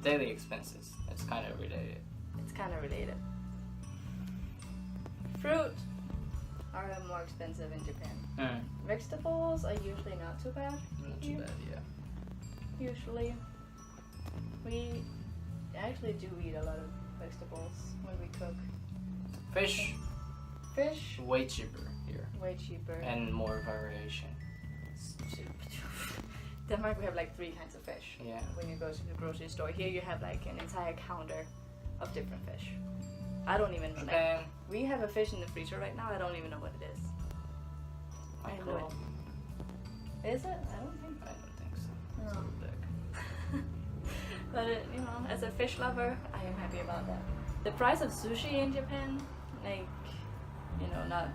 daily expenses. It's kind of related. It's kind of related. Fruit are more expensive in Japan. Vegetables are usually not too bad. Not too bad, yeah. Usually, we actually do eat a lot of vegetables when we cook. Fish, Fish, way cheaper here. way cheaper. And more variation. Denmark, we have like 3 kinds of fish. Yeah. When you go to the grocery store, here you have like an entire counter of different fish. I don't even know. Like, we have a fish in the freezer right now. I don't even know what it is. Mackerel. Is it? I don't think. I don't think so. No. It's a little big. But you know, as a fish lover, I am happy about that. The price of sushi in Japan, like, you know, not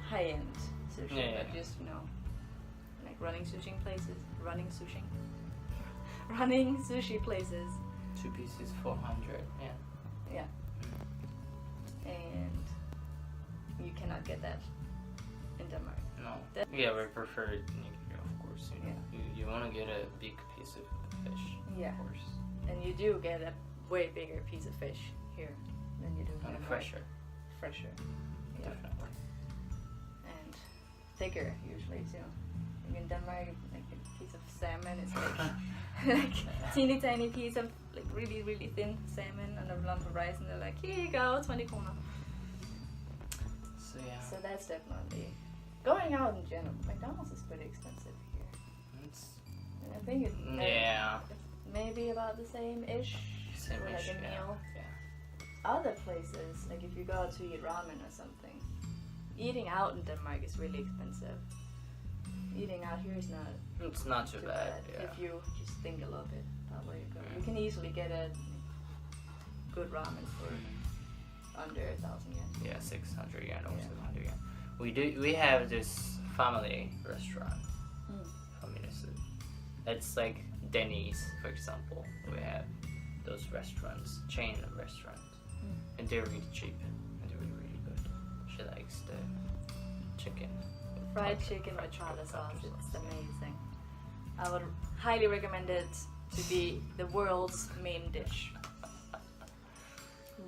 high-end sushi, Yeah, but yeah. just, you know, like running sushi places. Running sushi places. 2 pieces, 400. Yeah. Yeah. And you cannot get that in Denmark. No. That- Yeah, we prefer it, of course. You want to get a big piece of fish. Yeah. Of course. And you do get a way bigger piece of fish here than you do in And Denmark. fresher. Fresher. Yeah. Definitely. And thicker usually too. Like in Denmark, like a piece of salmon is like like teeny tiny piece of like really really thin salmon and a lump of rice, and they're like, here you go, 20 kroner. So yeah. So that's definitely going out in general. McDonald's is pretty expensive here, It's and I think it's yeah. maybe about the same-ish. Same for like issue, a meal. Yeah. Other places, like if you go out to eat ramen or something, eating out in Denmark is really expensive. Eating out here is not It's not too bad. Yeah. if you just think a little bit about where you go. You can easily get a good ramen for under 1,000 yen. Yeah, 600 yen or Yeah. 700 yen. We have this family restaurant. Familisup. It's like Denny's, for example. We have those restaurants, chain of restaurants, and they're really cheap and they're really, really good. She likes the chicken. Fried chicken with tartar sauce, it's amazing. I would highly recommend it to be the world's main dish.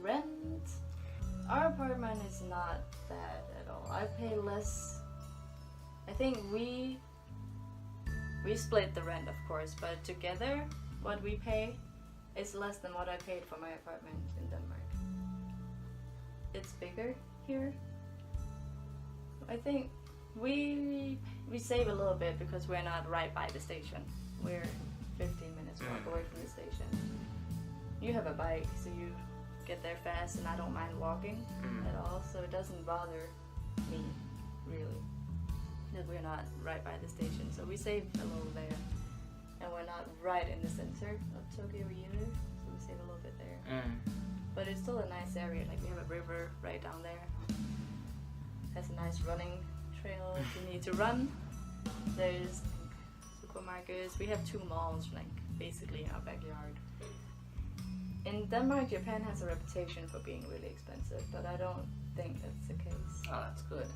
Rent. Our apartment is not bad at all. I pay less. I think we split the rent, of course, but together what we pay is less than what I paid for my apartment in Denmark. It's bigger here. I think we save a little bit because we're not right by the station. We're 15 minutes walk away from the station. You have a bike, so you get there fast, and I don't mind walking at all, so it doesn't bother me really that we're not right by the station. So we save a little there, and we're not right in the center of Tokyo either, so we save a little bit there. But it's still a nice area. Like we have a river right down there. Has a nice running trail if you need to run. There's supermarkets. We have 2 malls, like basically in our backyard. In Denmark, Japan has a reputation for being really expensive, but I don't think that's the case. Oh, that's good.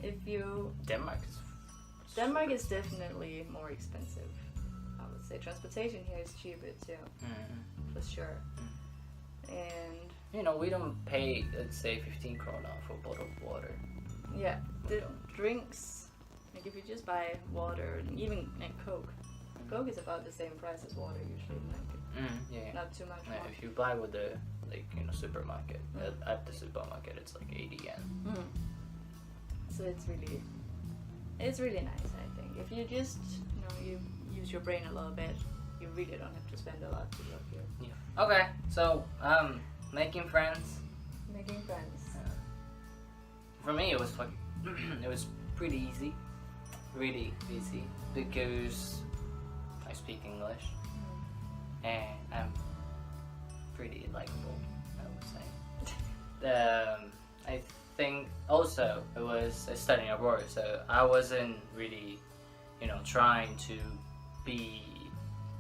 If you Denmark is definitely more expensive. I would say transportation here is cheaper too, for sure. And we don't pay, let's say, 15 krona for a bottle of water. yeah, the drinks, like if you just buy water, and even like Coke is about the same price as water usually, like not too much Yeah, more. if you buy with the supermarket, at the supermarket, it's like 80 yen. So it's really nice, I think. If you just, you use your brain a little bit, you really don't have to spend a lot to live here. Yeah. Okay, so making friends. Making friends. For me, it was like it was pretty easy, really easy, because I speak English and I'm pretty likable, I would say. I think also it was studying abroad, so I wasn't really, trying to be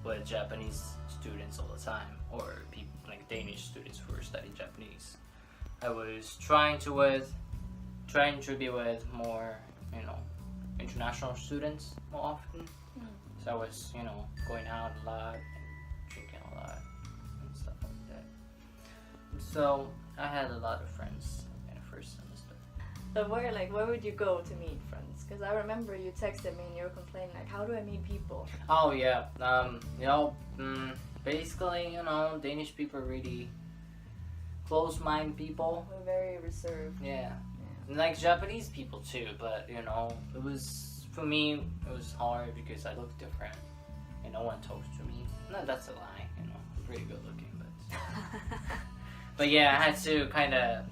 with Japanese students all the time, or people like Danish students who were studying Japanese. I was trying to be with more, international students more often. So I was, going out a lot and drinking a So I had a lot of friends in the first semester. But where would you go to meet friends? Because I remember you texted me and you were complaining like, how do I meet people? Oh yeah, basically, Danish people are really close-minded people. We're very reserved. Yeah. And like Japanese people too, but it was, for me, it was hard because I look different and no one talks to me. No, that's a lie, I'm pretty good looking, but but yeah, I had to kind of,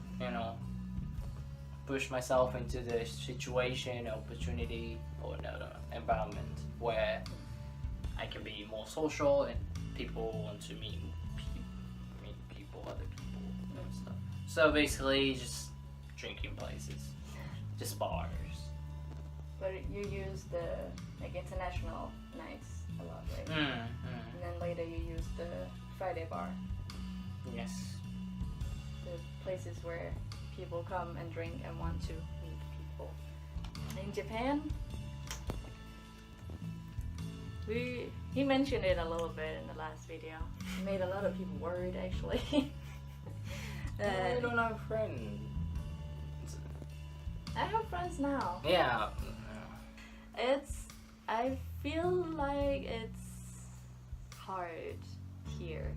push myself into the situation, opportunity, or environment where I can be more social and people want to meet people, other people, and stuff. So basically, just drinking places, just bars. But you use the international nights a lot, right? And then later you use the Friday bar. Yes. The places where people come and drink and want to meet people. In Japan, he mentioned it a little bit in the last video. It made a lot of people worried actually. I don't have friends. I have friends now. Yeah. I feel like it's hard here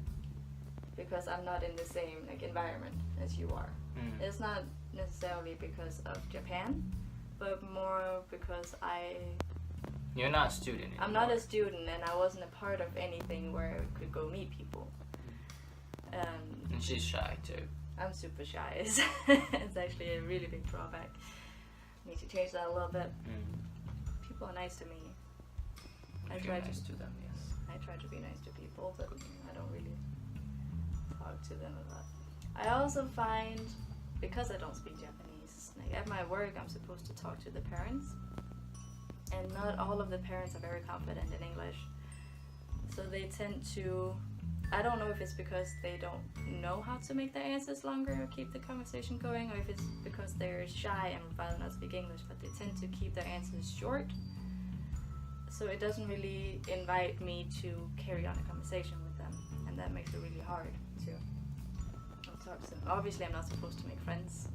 because I'm not in the same environment as you are. It's not necessarily because of Japan, but more because You're not a student anymore. I'm not a student and I wasn't a part of anything where I could go meet people. And she's shy too. I'm super shy. It's actually a really big drawback. Need to change that a little bit. People are nice to me. I try nice to them, yes. I try to be nice to people, but I don't really talk to them a lot. I also find, because I don't speak Japanese, like at my work I'm supposed to talk to the parents, and not all of the parents are very confident in English. So they tend to, I don't know if it's because they don't know how to make their answers longer or keep the conversation going, or if it's because they're shy and would rather not speak English, but they tend to keep their answers short. So it doesn't really invite me to carry on a conversation with them, and that makes it really hard to talk to them. Obviously I'm not supposed to make friends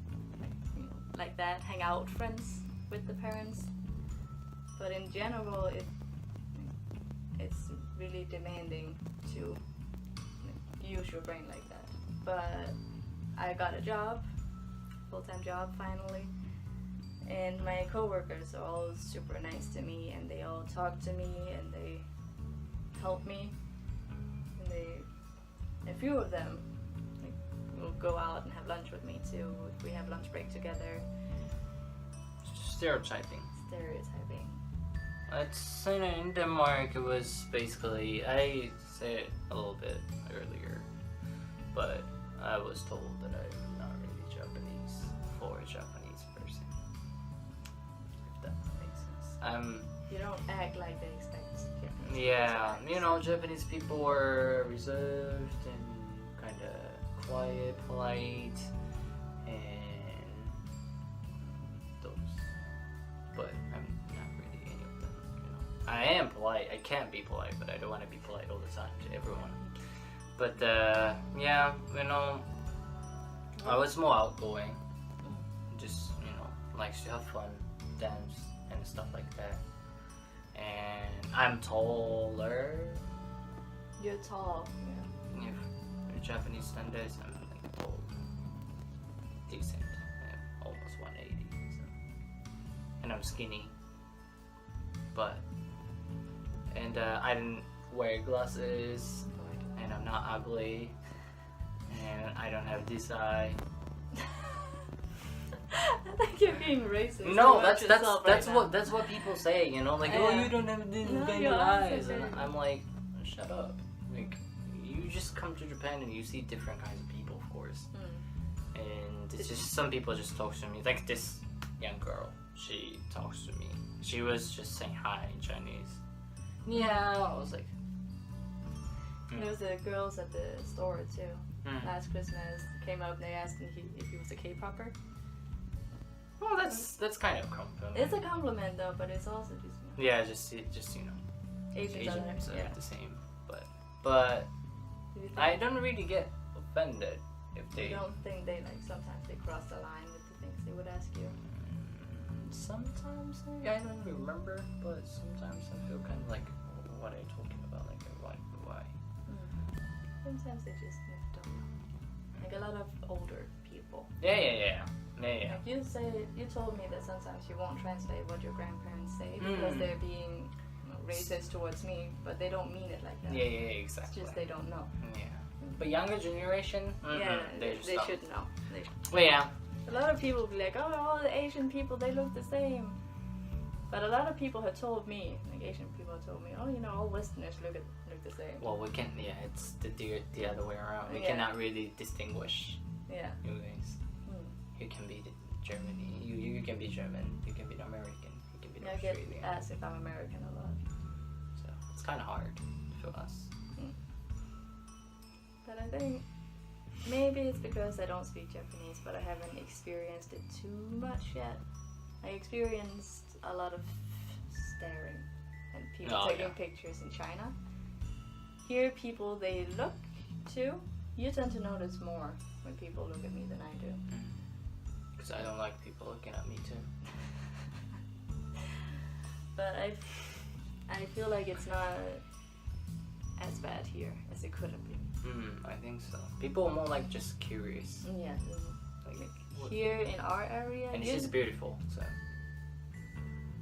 like that, hang out friends with the parents, but in general it's really demanding to use your brain like that. But I got a job, full-time job finally, and my coworkers are all super nice to me, and they all talk to me and they help me, and a few of them will go out and have lunch with me too. We have lunch break together. Stereotyping. Stereotyping. In Denmark, it was basically, I said it a little bit earlier, but I was told that I'm not really Japanese for a Japanese person. If that makes sense. You don't act like they expect Japanese. Yeah, Japanese people were reserved and kind of quiet, polite, and those. But I'm not really any of them, I am polite, I can be polite, but I don't want to be polite all the time to everyone. But yeah, I was more outgoing. Just, likes to have fun, dance, and stuff like that. And I'm taller. You're tall. Yeah. If Japanese standards, I'm like tall, decent, almost 180. So. And I'm skinny, and I didn't wear glasses, and I'm not ugly, and I don't have this eye. I think you're being racist. No, that's what people say, like, oh, you don't have these big eyes, and I'm like, shut up. Like, you just come to Japan and you see different kinds of people, of course. And it's just, some people just talk to me, like this young girl, she talks to me. She was just saying hi in Chinese. Yeah, I was like... There was the girls at the store too. Last Christmas came up and they asked him if he was a K-popper. Well, that's kind of a compliment. It's a compliment though, but it's also just yeah, just Asians are the same, but I don't really get offended if You they. don't think they like sometimes they cross the line with the things they would ask you? Sometimes I don't remember, but sometimes I feel kind of like, what are you talking about? Like, why? Sometimes they just don't know. Like a lot of older people. Yeah. Like you told me that sometimes you won't translate what your grandparents say because they're being racist towards me, but they don't mean it like that. Yeah, exactly. It's just they don't know. Yeah. But younger generation, they should know. Well, yeah. A lot of people be like, oh, all the Asian people, they look the same. But a lot of people have told me, like Asian people have told me, oh, all Westerners look the same. Well, we can. Yeah, it's the other way around. We Yeah. cannot really distinguish Yeah. you guys. You can be Germany. You can be German. You can be American. You can be I get Australian. asked if I'm American a lot. So it's kind of hard for us. But I think maybe it's because I don't speak Japanese, but I haven't experienced it too much yet. I experienced a lot of staring and people taking pictures in China. Here, people, they look too. You tend to notice more when people look at me than I do. Because I don't like people looking at me too. But I feel like it's not as bad here as it could have been. I think so. People are more like just curious. Yeah. Like, Here in our area, and she's beautiful, so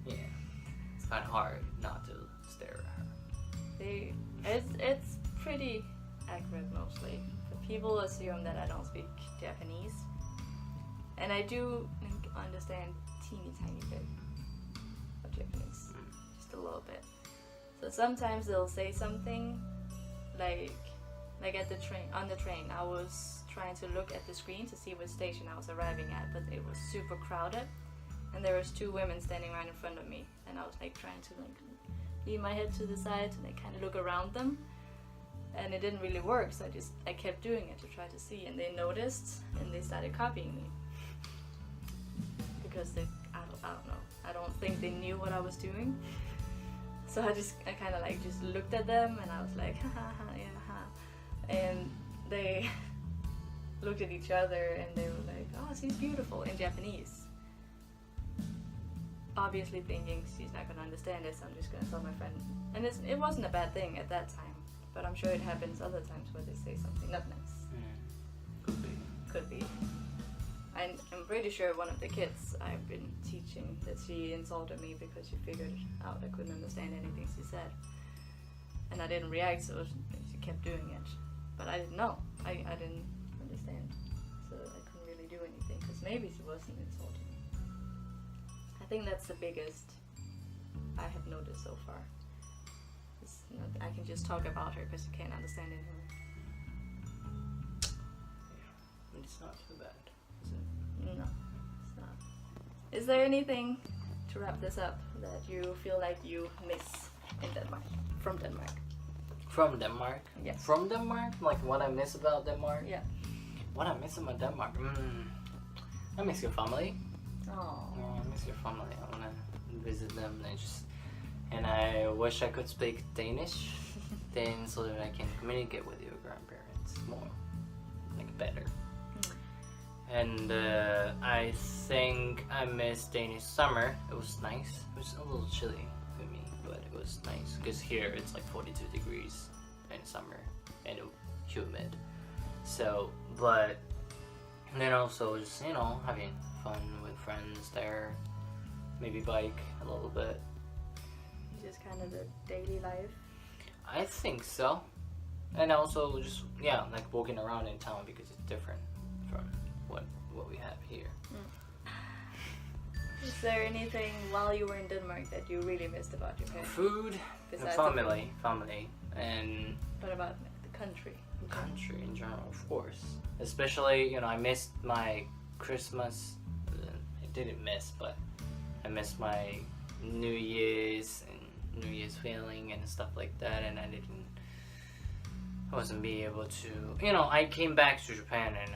yeah, it's kind of hard not to stare at her. It's pretty accurate mostly. But people assume that I don't speak Japanese, and I do understand teeny tiny bit of Japanese, just a little bit. So sometimes they'll say something like at on the train, I was trying to look at the screen to see what station I was arriving at, but it was super crowded, and there was 2 women standing right in front of me, and I was like trying to lean my head to the side to kind of look around them, and it didn't really work. So I kept doing it to try to see, and they noticed, and they started copying me because I don't know. I don't think they knew what I was doing. So I kind of just looked at them, and I was like, ha ha ha, yeah, ha. And they looked at each other, and they were like, oh, she's beautiful, in Japanese. Obviously thinking she's not going to understand this, I'm just going to tell my friend. And it wasn't a bad thing at that time, but I'm sure it happens other times where they say something not nice. Could be. I'm pretty sure one of the kids I've been teaching that she insulted me because she figured out I couldn't understand anything she said. And I didn't react, so she kept doing it. But I didn't know. I didn't understand. So I couldn't really do anything, because maybe she wasn't insulting me. I think that's the biggest I have noticed so far. I can just talk about her because you can't understand anymore. Yeah, it's not too bad, is it? No, it's not. Is there anything, to wrap this up, that you feel like you miss in Denmark? From Denmark? From Denmark? Yes. From Denmark? Like what I miss about Denmark? Yeah. What I miss about Denmark? I miss your family. Oh. Yeah, I miss your family. I wanna visit them and I wish I could speak Danish then so that I can communicate with your grandparents more, better. And I think I miss Danish summer. It was nice. It was a little chilly for me, but it was nice because here it's 42 degrees in summer and humid. So, but then also just having fun with friends there, maybe bike a little bit. Just kind of the daily life. I think so, and also just walking around in town because it's different from what we have here. Is there anything while you were in Denmark that you really missed about Japan? Food, Besides family, and what about the country? Country in general, of course. Especially, I missed my Christmas. I didn't miss, but I missed my New Year's feeling and stuff like that, and I wasn't be able to. I came back to Japan in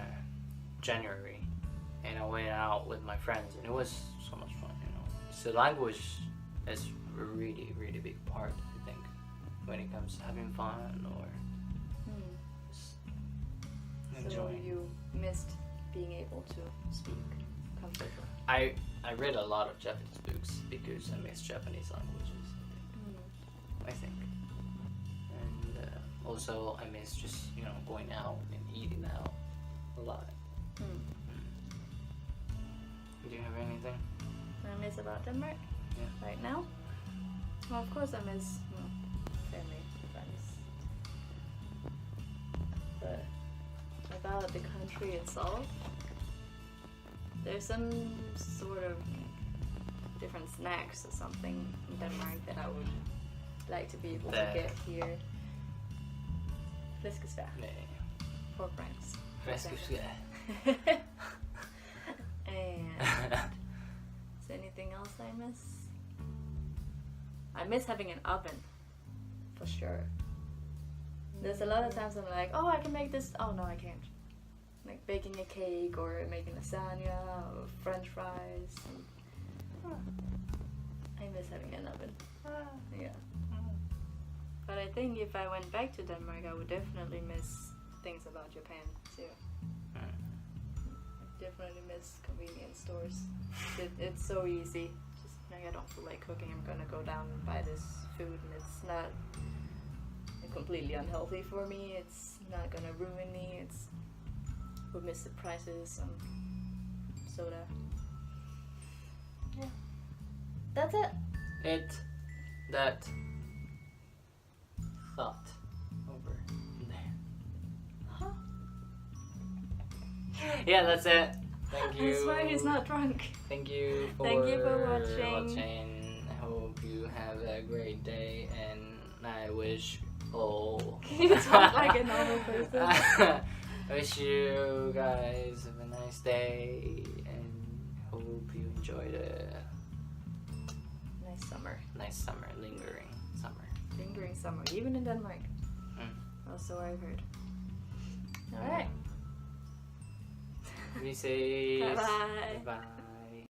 January, and I went out with my friends, and it was so much fun. So language is a really, really big part, I think, when it comes to having fun or just enjoying. So missed being able to speak comfortably. I read a lot of Japanese books because I miss Japanese languages. I think. And also I miss just going out and eating out a lot. Do you have anything? I miss about Denmark right now. Well, of course I miss family, friends. But about the country itself, there's some sort of different snacks or something in Denmark that I would like to be able to get here. Flæskesteg. Nej. Pork rinds. Fläskesteg. And is there anything else I miss? I miss having an oven, for sure. There's a lot of times I'm like, oh, I can make this. Oh no, I can't. Like baking a cake or making lasagna or French fries. I miss having an oven. Yeah. But I think if I went back to Denmark, I would definitely miss things about Japan too. I definitely miss convenience stores. It's so easy. Just like I don't feel like cooking. I'm gonna go down and buy this food, and it's not completely unhealthy for me. It's not gonna ruin me. Would miss the prices on soda. Yeah. That's it. That thought over there. Huh? Yeah, that's it. Thank you. I swear he's not drunk. Thank you for watching. I hope you have a great day, and I wish You talk like a normal person. I wish you guys have a nice day, and hope you enjoyed a nice summer, lingering summer, even in Denmark. Also, I've heard. All right. We say Bye-bye. bye.